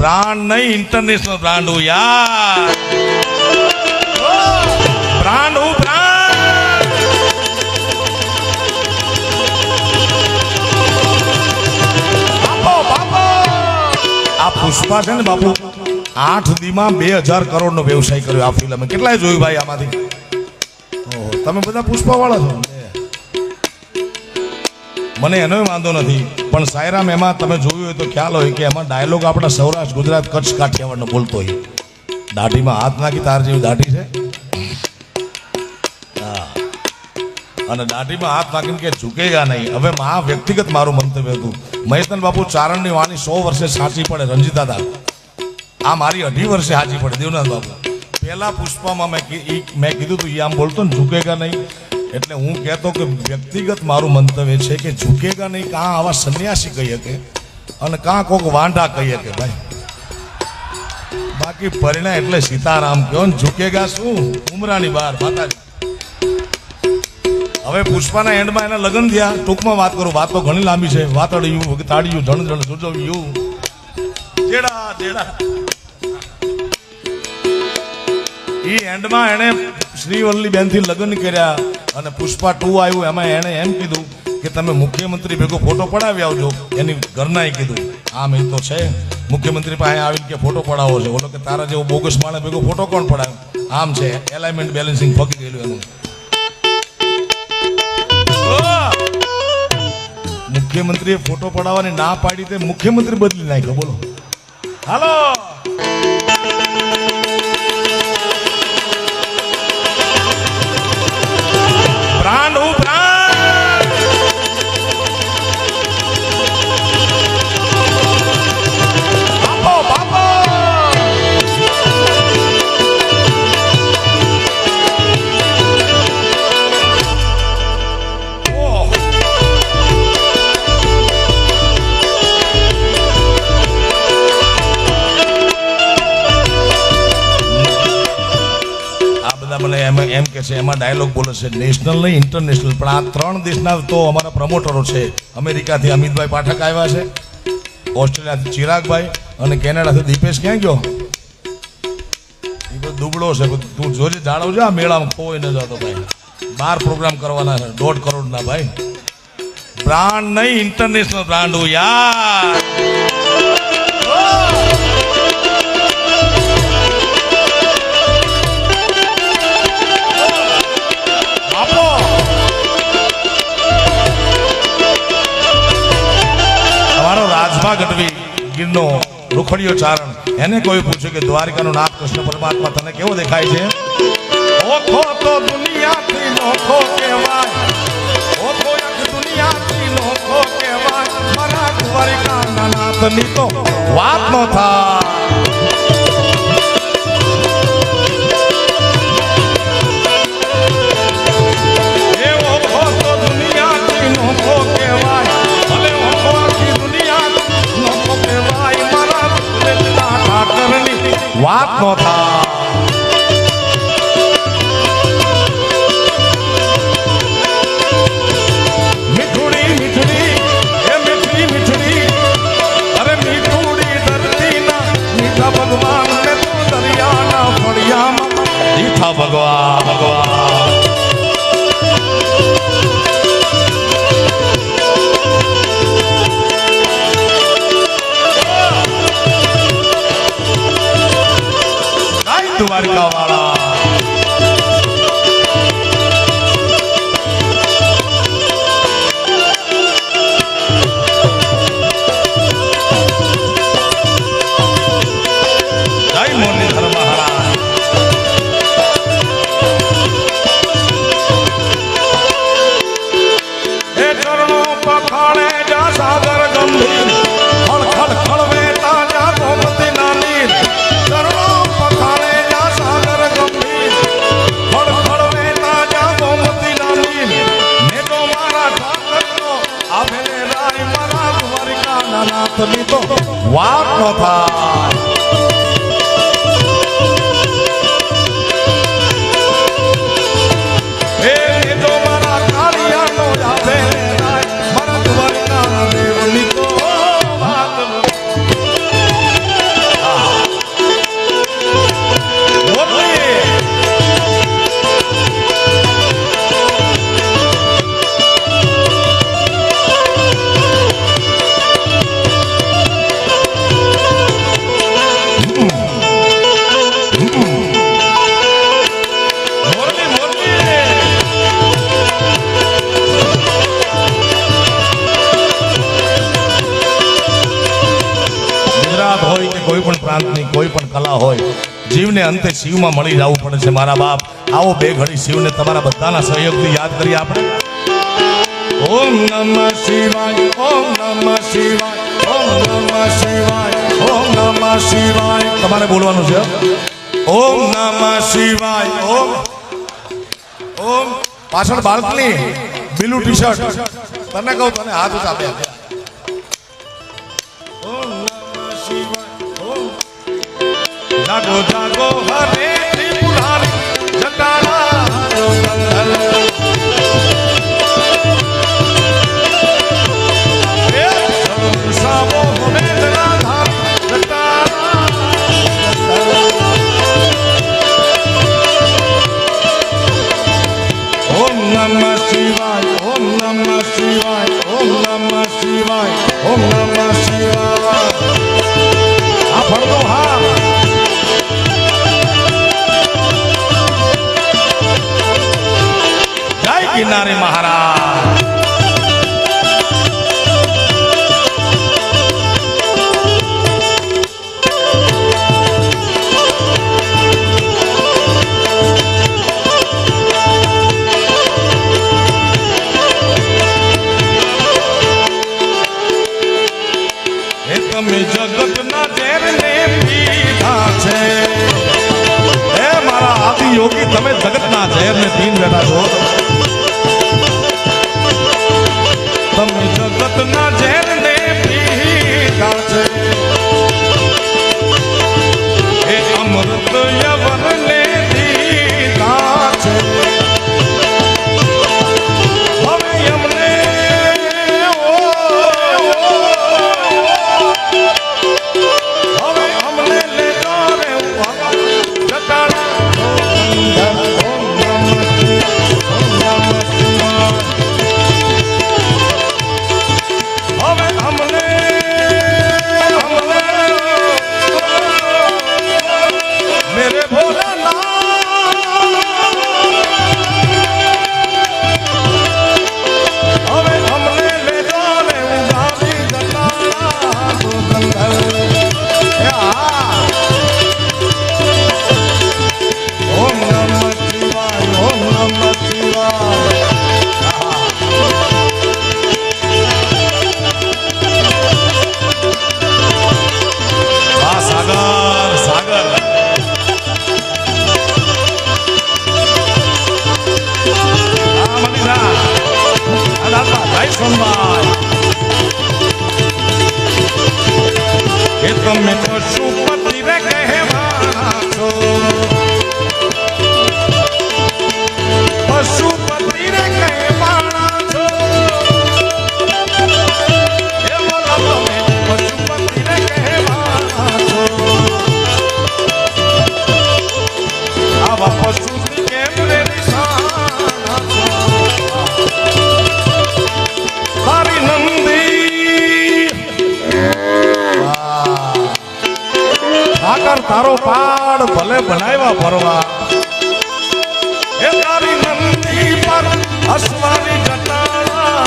Brand नहीं international brand हूँ यार, ब्रांड हूँ ब्रांड। बापो बापो आ पुष्पा है ने बापू 8 દી માં 2000 કરોડનો વ્યવસાય કર્યો આ ફિલ્મે। કેટલાય જોયું ભાઈ આમાંથી? ઓહો, તમે બધા પુષ્પા વાળા છો? મને એનો વાંધો નથી, પણ સાયરામ એમાં તમે જોયું હોય તો ખ્યાલ હોય કે એમાં ડાયલોગ આપણા સૌરાષ્ટ્ર, ગુજરાત, કચ્છ, કાઠિયાવાડનો બોલતો હોય। દાઢીમાં હાથ નાખી, તાર જેવી દાઢી છે, હા, અને દાઢીમાં હાથ નાખીને કે ઝૂકેગા નહીં। હવે આ વ્યક્તિગત મારું મંતવ્ય હતું। મહેતન બાપુ ચારણની વાણી 100 વર્ષે સાચી પડે, રંજીતા દા આ મારી 18 વર્ષે સાચી પડે। દેવનાથ બાપુ પહેલા પુષ્પામાં મેં કીધું તું એ આમ બોલતો ને ઝૂકેગા નહીં, એટલે હું કહેતો કે વ્યક્તિગત મારું મંતવ્ય છે કે ઝૂકેગા નહીં કાં આવા સંન્યાસી કહી શકે અને કાં કોક વાંઢા કહી શકે ભાઈ, બાકી પરિણા એટલે સીતારામ કહો ને ઝૂકેગા શું ઉમરાની બહાર માતાજી। હવે પુષ્પાના એન્ડમાં એના લગ્ન થયા। ટૂંકમાં વાત કરું, વાત તો ઘણી લાંબી છે। વાતડિયું તાળિયું જણ જણ જોજવ્યું જેડા જેડા એ એન્ડમાં એણે શ્રીવલ્લી બેનથી લગ્ન કર્યા અને પુષ્પા 2 આવ્યું, એમાં એણે એમ કીધું કે તમે મુખ્યમંત્રી ભેગો ફોટો પડાવી આવજો। એની ઘરનાએ કીધું આમ એ તો છે, મુખ્યમંત્રી પાસે આવીને કે ફોટો પડાવો છે, ઓલો કે તારા જેવો બોગસ માણસ ભેગો ફોટો કોણ પડાવે, આમ છે એલાઇનમેન્ટ બેલેન્સિંગ ફકી ગયેલું એનું। મુખ્યમંત્રીએ ફોટો પડાવવાની ના પાડી તે મુખ્યમંત્રી બદલી નાખ્યો। બોલો હાલો ब्रांड हूँ ब्रांड। बापो बापो મને એમ કે છે એમાં ડાયલોગ બોલે છે નેશનલ નહીં ઇન્ટરનેશનલ, પણ આ 3 દેશના તો અમારા પ્રમોટરો છે। અમેરિકાથી અમિતભાઈ પાઠક આવ્યા છે, ઓસ્ટ્રેલિયાથી ચિરાગભાઈ અને કેનેડાથી દીપેશ ક્યાં ગયો? એ બધો દુબળો છે, તું જોજે જાણવજો આ મેળામાં ખોઈ ન જતો ભાઈ। 12 પ્રોગ્રામ કરવાના છે 1.5 કરોડના ભાઈ। બ્રાન્ડ નહીં ઇન્ટરનેશનલ બ્રાન્ડ હું યાર। રાજભા ગઢવી ગીરનો રૂખડીયો ચારણ, એને કોઈ પૂછ્યું કે દ્વારિકાનો નાથ કૃષ્ણ પરમાત્મા તને કેવો દેખાય છે? ઓખો તો દુનિયાથી નોખો કહેવાય, ઓખો એક દુનિયાથી નોખો કહેવાય, મારા દ્વારિકાના નાથની તો વાત ન થાય। એ ઓખો તો દુનિયાથી નોખો કહેવાય, ભલે ઓખો આખી દુનિયા નોખો કહેવાય, મારા ઠાકરની વાત ન થાય। મીઠુડી મીઠડી એ મીઠડી મીઠડી, અરે મીઠુડી ધરતીના મીઠા ભગવાન ને તો દરિયાના ફળિયામાં મીઠા ભગવાન ભગવાન। દ્વારકા વાળા જય મુરલીધર મહારાજ। એ ચરણો પખાણે જા સાગર ગંભીર, ખળ ખળ ખળવે તાજા ગોમતી ના નીર, ચરણો પખાણે સાગર ગંભીર। કોઈ પણ પ્રાંતની કોઈ પણ કલા હોય, જીવને અંતે શિવમાં મળી જવું પડે છે મારા બાપ. આવો બે ઘડી શિવને તમારા બધાના સહયોગથી યાદ કરીએ આપણે. ઓમ નમઃ શિવાય, ઓમ નમઃ શિવાય, ઓમ નમઃ શિવાય, ઓમ નમઃ શિવાય. તમારે બોલવાનું છે. ઓમ નમઃ શિવાય, ઓમ ઓમ. પાછળ બાળકની બીલું ટી શર્ટ, તને કહું તને હાથ ઊંચા આપે. ઓમ નમઃ શિવાય, ઓમ. જાગો જાગો હરે ત્રિપુરારી જટાળા સાવો વેદના ધાર જટાળા. ઓમ નમઃ શિવાય, ઓમ નમઃ શિવાય, ઓમ નમઃ શિવાય, ઓમ નમઃ શિવાય. આ ફળનો હા. જય કિનારી મહારાજ. તમે જગતના ઝેરને પીધા છે. હે મારા આદિ યોગી, તમે જગતના ઝેરને પીને બેઠા છો. તમે જગતના ઝેરને પીધા છે. હે અમૃત યવનને દીધા છે. હવે અમને તમે પશુપતિ રે કહેવાના છો. પશુપતિ રે કહેવાના છો. એ બોલો તમે પશુપતિ રે કહેવાના છો. આવા પશુની કેમ રે નિશાના છો. મારી નંદી આકર તારો પાડ ભલે બનાવ્યા ભરવા. એ તારી નંદી પર હસવાની જટાળા.